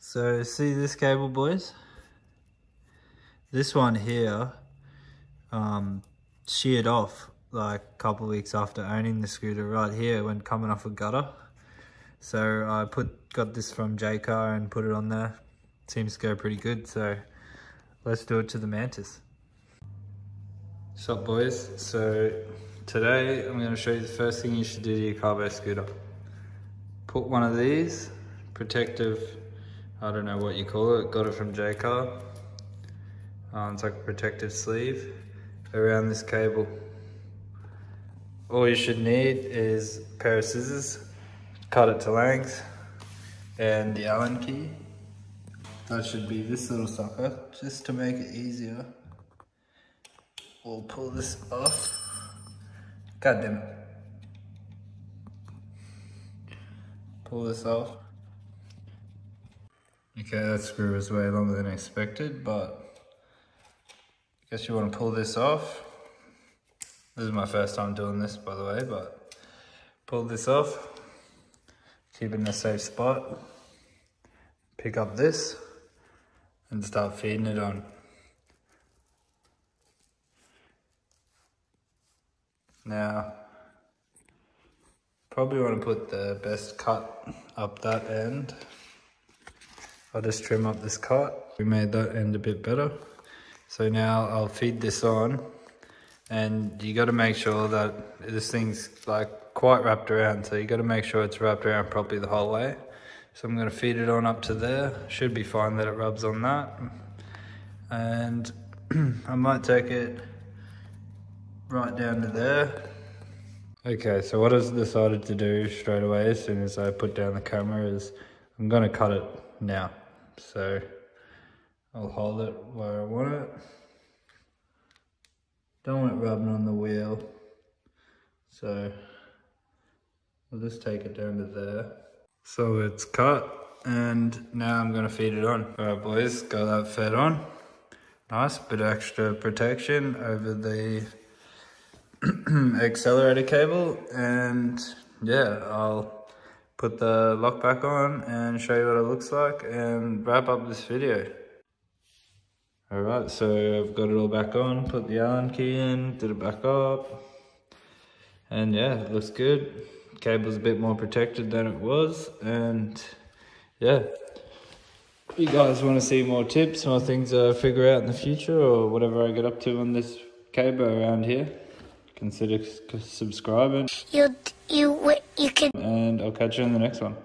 So see this cable, boys? This one here sheared off like a couple of weeks after owning the scooter right here when coming off a gutter. So I got this from J-Car and put it on there. Seems to go pretty good, so let's do it to the Mantis. What's up, boys? So today I'm going to show you the first thing you should do to your Kaabo scooter. Put one of these protective, I don't know what you call it, got it from J-Car. It's like a protective sleeve around this cable. All you should need is a pair of scissors, cut it to length, and the Allen key. That should be this little sucker, just to make it easier. We'll pull this off. God damn it. Pull this off. Okay, that screw is way longer than expected, but I guess you want to pull this off. This is my first time doing this, by the way, but pull this off. Keep it in a safe spot. Pick up this and start feeding it on. Now, probably want to put the best cut up that end. I'll just trim up this cut. We made that end a bit better. So now I'll feed this on, and you got to make sure that this thing's like quite wrapped around. So you got to make sure it's wrapped around properly the whole way. So I'm going to feed it on up to there. Should be fine that it rubs on that. And I might take it right down to there. Okay, so what I decided to do straight away as soon as I put down the camera is I'm going to cut it now. So I'll hold it where I want it. Don't want it rubbing on the wheel. So I'll just take it down to there. So it's cut, and now I'm going to feed it on. Alright boys, got that fed on. Nice, bit of extra protection over the accelerator cable, and yeah, I'll put the lock back on and show you what it looks like and wrap up this video. Alright, so I've got it all back on, put the Allen key in, did it back up, and yeah, it looks good. Cable's a bit more protected than it was, and yeah. If you guys want to see more tips, more things I figure out in the future, or whatever I get up to on this Kaabo around here, consider subscribing. You can. And I'll catch you in the next one.